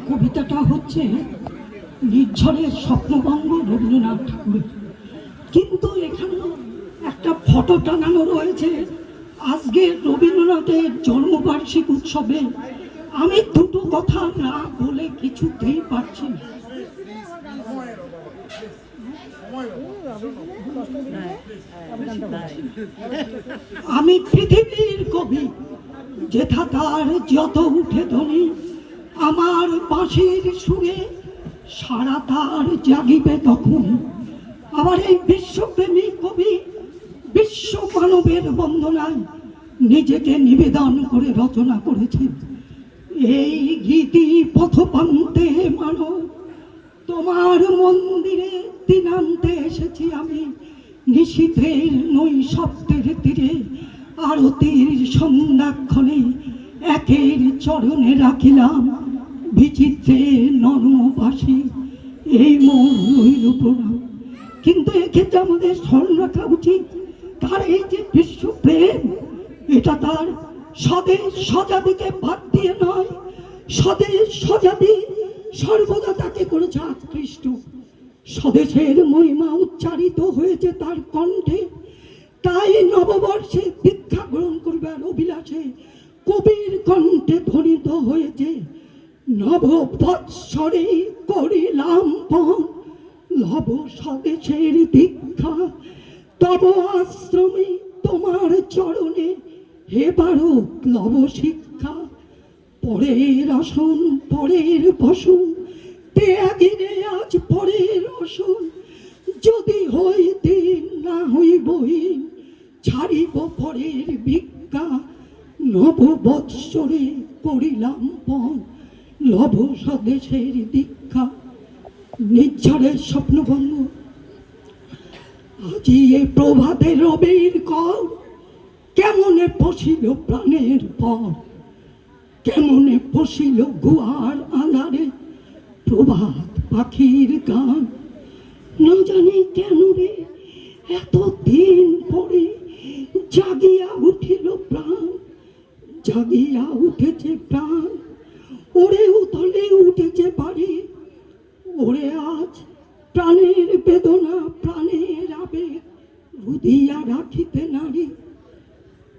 কবিতাটা হচ্ছে নির্ঝরের স্বপ্নভঙ্গ রবীন্দ্রনাথ ঠাকুরের, কিন্তু এখানে একটা ফটো টাঙানো রয়েছে আজকে রবীন্দ্রনাথের জন্মবার্ষিক উৎসবে। আমি দুটো কথা না বলে কিছুতেই পারছি না। আমি পৃথিবীর কবি, যেথা তার যত উঠে ধ্বনি, আমার বাঁশির সুরে সারা তার জাগিবে তখন। আবার এই বিশ্বপ্রেমী কবি বিশ্ব মানবের বন্দনায় নিজেকে নিবেদন করে রচনা করেছেন এই গীতি পথপান্তে মানব, তোমার মন্দিরে দিনান্তে এসেছি আমি, নিশীথের নৈশব্দের তীরে আরতির সন্ধ্যাক্ষণে একের চরণে রাখিলাম বিচিত্রে নর্মবাসী এই মন রইল প্রণাম। কিন্তু এক্ষেত্রে আমাদের স্মরণ রাখা উচিত তার এই যে বিশ্বপ্রেম, এটা তার স্বদেশ স্বজাতিকে বাদ দিয়ে নয়, স্বদেশ স্বজাতি সর্বদা তাকে করেছে আকৃষ্ট। স্বদেশের মহিমা উচ্চারিত হয়েছে তার কণ্ঠে, তাই নববর্ষে দীক্ষা গ্রহণ করবার অভিলাষে কবির কণ্ঠে ধ্বনিত হয়েছে নববৎসরে করিলাম পণ লব স্বদেশের দীক্ষা, তব আশ্রমে তোমার চরণে হে বারক লব শিক্ষা। পরের আসন পরের বসন ত্যাগিনে আজ পরের আসন, যদি হইতে না হইবহীন ছাড়িব পরের ভিক্ষা, নববৎসরে করিলাম পণ লব স্বদেশের দীক্ষা। নির্ঝরের স্বপ্নভঙ্গ। আজি এ প্রভাতে রবির কর কেমনে পশিল প্রাণের পর, কেমনে পশিল গুয়ার আঁধারে প্রভাত পাখির গান। না জানি কেন রে এত দিন পরে জাগিয়া উঠিল প্রাণ, জাগিয়া উঠেছে প্রাণ, ওরে উতলে উঠেছে বাড়ি, ওরে আজ প্রাণের বেদনা প্রাণের আবেগ রুধিয়া রাখিতে নারী।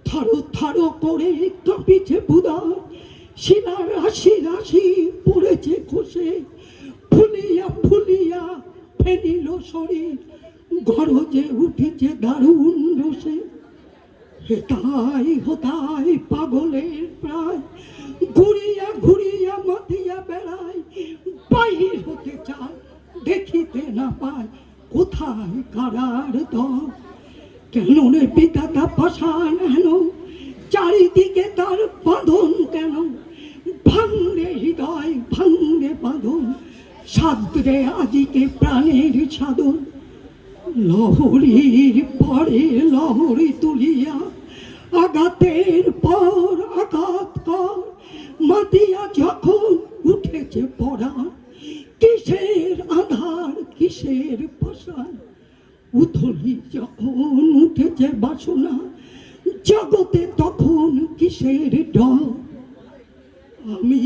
থারো থারো করে কাঁপিছে বুদার, শিলা রাশি রাশি পড়েছে খসে, ফুলিয়া ফুলিয়া ফেনিল শরীর, গরজে উঠেছে দারুণ রসে। হেতাই হোতাই পাগলের প্রায় ঘুরিয়া ঘুরিয়া মাতিয়া বেড়ায়, বাহির হতে চায় দেখিতে না পায় কোথায় কারার দল। কেন রে বিধাতা পাষাণ হেন, চারিদিকে তার বাঁধন কেন, ভাঙরে হৃদয় ভাঙরে বাঁধন, সাদ্রে আজিকে প্রাণের সাধন। লহরীর পরে লহরী তুলিয়া আঘাতের পর আঘাত কর, মাতিয়া যখন উঠেছে পড়ার, কিসের আধার কিসের পাষাণ, উথলি যখন উঠেছে বাসনা, জগতে তখন কিসের ডর। আমি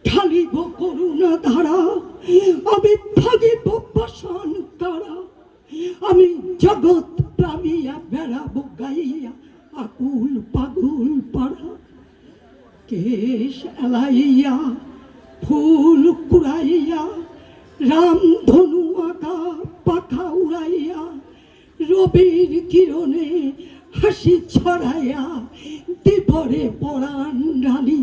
ঢালিব করুণা ধারা, আমি ভাগিব পাষাণ কারা, আমি জগৎ প্লাবিয়া বেড়াবো গাইয়া আকুল পাগল পাড়া। কেশ এলাইয়া ফুল কুড়াইয়া রাম ধনু আঁকা পাখা উড়াইয়া, রবির কিরণে হাসি ছড়াইয়া দিবরে পরাণ রানী।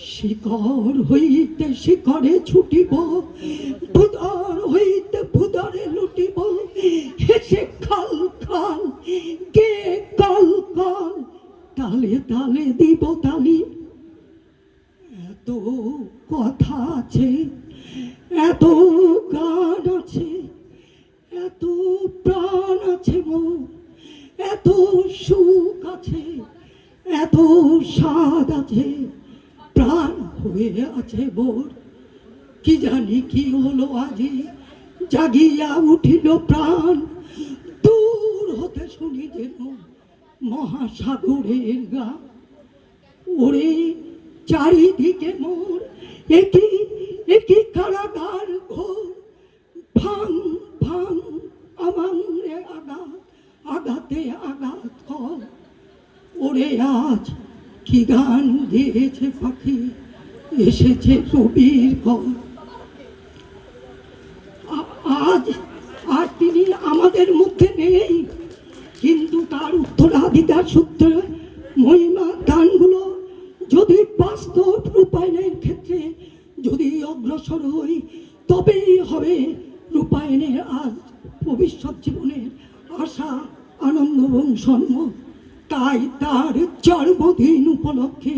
শিকড় হইতে শিকড়ে ছুটিব, ভুদর হইতে ভুদরে লুটিব, হেসে খাল খাল গে কল কল, তালে তালে দিব তালি। এত কথা আছে, এত গান আছে, এত প্রাণ আছে মোর, এত সুখ আছে, এত স্বাদ আছে, প্রাণ হয়ে আছে বোর। কি জানি কি হলো আজি জাগিয়া উঠিল প্রাণ, দূর হতে শুনি যেন মহাসাগরের গান। ওরে চারিদিকে মোর একই একই কারাগার ঘোর ভাঙ ভাঙ আমারে আঘাত আঘাতে আঘাত কর। ওরে আজ কি গান গেয়েছে পাখি এসেছে রবির ঘর। আজ আর তিনি আমাদের মধ্যে নেই, কিন্তু তার উত্তরাধিকার সূত্রে মহিমা গানগুলো যদি বাস্তব রূপায়ণের ক্ষেত্রে যদি অগ্রসর হই, তবেই হবে রূপায়ণের আজ ভবিষ্যৎ জীবনের আশা আনন্দ এবং সম্ভব। তাই তার জন্মদিন উপলক্ষে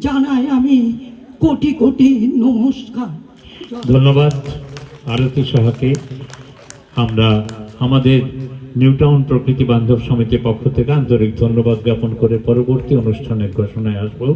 জানাই আমি কোটি কোটি নমস্কার। ধন্যবাদ আরতি সাহাকে। আমরা আমাদের নিউটাউন প্রকৃতি বান্ধব সমিতির পক্ষ থেকে আন্তরিক ধন্যবাদ জ্ঞাপন করে পরবর্তী অনুষ্ঠানের ঘোষণায় আসবো।